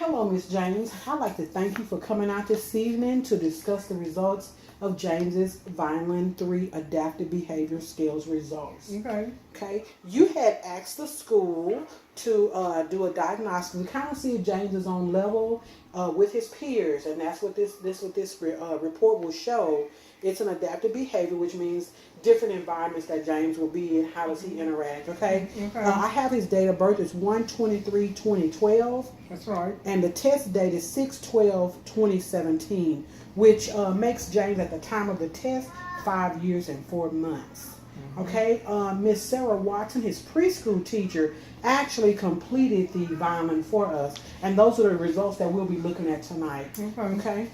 Hello, Miss James. I'd like to thank you for coming out this evening to discuss the results of James's Vineland 3 Adaptive Behavior Skills results. Okay. Okay, you had asked the school to do a diagnostic and kind of see if James is on level with his peers, and that's what this report will show. It's an adaptive behavior, which means different environments that James will be in. How does he interact? Okay, Okay. I have his date of birth. It's 1/23/2012. That's right. And the test date is 6/12/2017, which makes James at the time of the test 5 years and 4 months. Okay, Miss Sarah Watson, his preschool teacher, actually completed the Vineland for us, and those are the results that we'll be looking at tonight. Okay.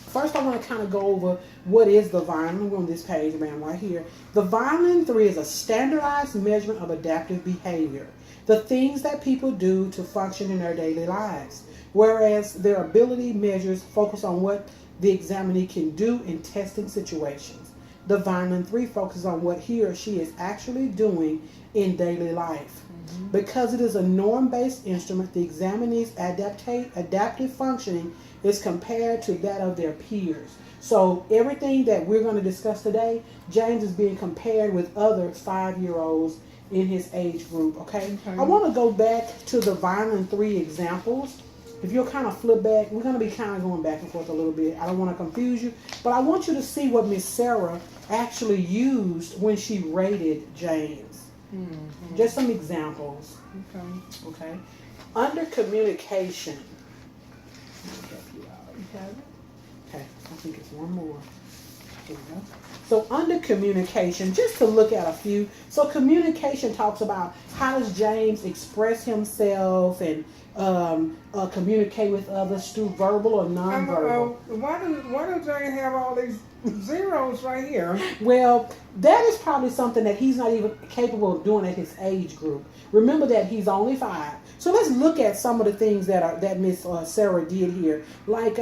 First, I want to kind of go over what is the Vineland. We're on this page, man, right here. The Vineland 3 is a standardized measurement of adaptive behavior, the things that people do to function in their daily lives, whereas their ability measures focus on what the examinee can do in testing situations. The Vineland 3 focuses on what he or she is actually doing in daily life. Because it is a norm-based instrument, the examinee's adaptive functioning is compared to that of their peers. So everything that we're going to discuss today, James is being compared with other 5-year-olds in his age group. Okay? I want to go back to the Vineland 3 examples. If you'll kind of flip back, we're going to be kind of going back and forth a little bit. I don't want to confuse you, but I want you to see what Miss Sarah actually used when she rated James. Just some examples. Okay. Under communication. Let me help you out. You have it? Okay. I think it's one more. There we go. So under communication, just to look at a few. So communication talks about how does James express himself and communicate with others through verbal or nonverbal. Why does James have all these zeros right here? Well, that is probably something that he's not even capable of doing at his age group. Remember that he's only 5. So let's look at some of the things that Miss Sarah did here. Like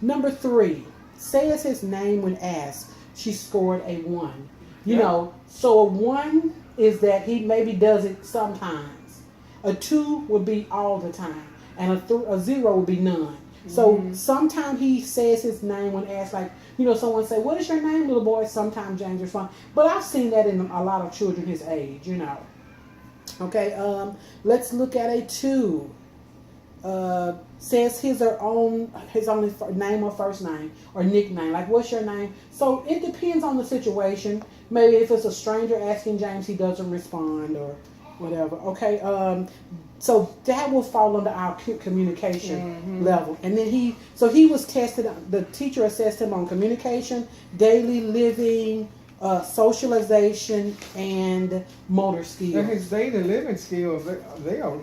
number 3, says his name when asked. She scored a 1. You know, so a 1 is that he maybe does it sometimes. A 2 would be all the time, and a 0 would be none. So sometimes he says his name when asked, like, someone say, "What is your name, little boy?" Sometimes James responds. But I've seen that in a lot of children his age, Okay, let's look at a 2. Says his only name or first name or nickname. Like, what's your name? So it depends on the situation. Maybe if it's a stranger asking James, he doesn't respond or whatever. Okay, so that will fall under our communication level. And then he was tested. The teacher assessed him on communication, daily living, socialization, and motor skills. And his daily living skills, they're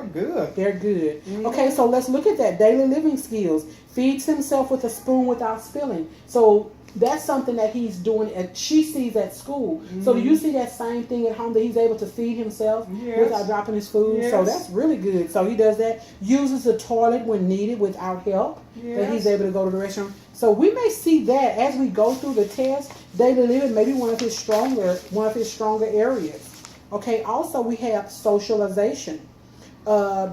good. They're good. Okay, so let's look at that. Daily living skills. Feeds himself with a spoon without spilling. So that's something that he's doing, she sees at school. So do you see that same thing at home, that he's able to feed himself without dropping his food? So that's really good. So he does that. Uses the toilet when needed without help. That he's able to go to the restroom. So we may see that as we go through the test. Daily living may be one of his stronger areas. Okay, also we have socialization.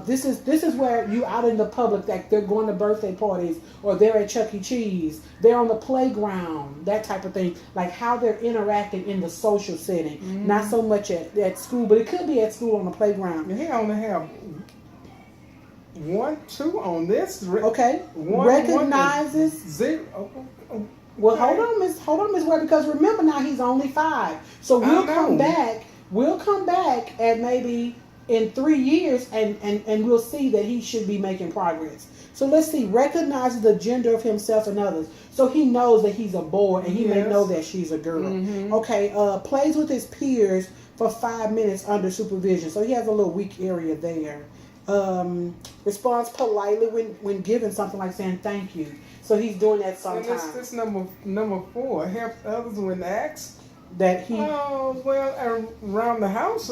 This is where you out in the public, that they're going to birthday parties or they're at Chuck E. Cheese, they're on the playground, that type of thing. Like how they're interacting in the social setting, not so much at school, but it could be at school on the playground. He only have 1, 2 on this. Okay, recognizes 0. Well, hold on, Miss Webb, because remember now he's only 5, so we'll come back at maybe in 3 years, and we'll see that he should be making progress. So let's see. Recognizes the gender of himself and others. So he knows that he's a boy, and he may know that she's a girl. Okay. Plays with his peers for 5 minutes under supervision. So he has a little weak area there. Responds politely when given something, like saying thank you. So he's doing that sometimes. And this number 4, help others when asked. That he. Oh, well, around the house,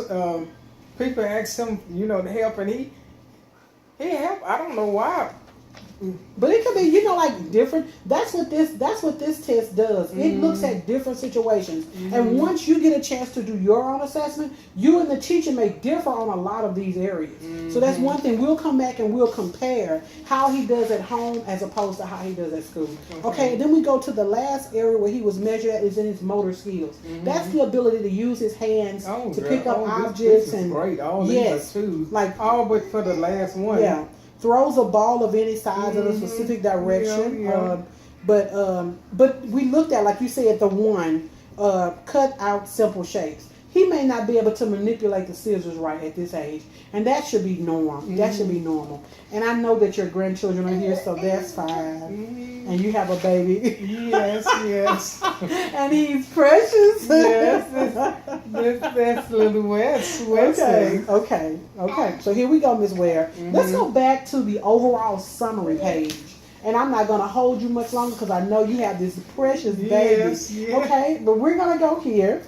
people ask him, to help, and he helped. I don't know why But it could be, you know, like different. That's what this test does. It looks at different situations. And once you get a chance to do your own assessment, you and the teacher may differ on a lot of these areas. So that's one thing. We'll come back and we'll compare how he does at home as opposed to how he does at school. Okay, then we go to the last area where he was measured at is in his motor skills. That's the ability to use his hands to pick up objects. This is great. All yes, these are twos. like all but for the last one. Yeah. Throws a ball of any size in a specific direction. But we looked at, like you said, the one cut out simple shapes. He may not be able to manipulate the scissors right at this age, and that should be normal. That should be normal. And I know that your grandchildren are here, so that's fine. And you have a baby. Yes, yes. And he's precious. Yes, that's little Wes. Okay. So here we go, Miss Ware. Let's go back to the overall summary page. And I'm not going to hold you much longer because I know you have this precious baby. Yes. Okay, but we're going to go here.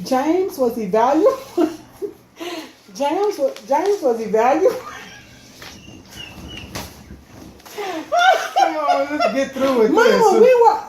James was evaluated. James was evaluated. Come on, let's get through with Mama, this. we were.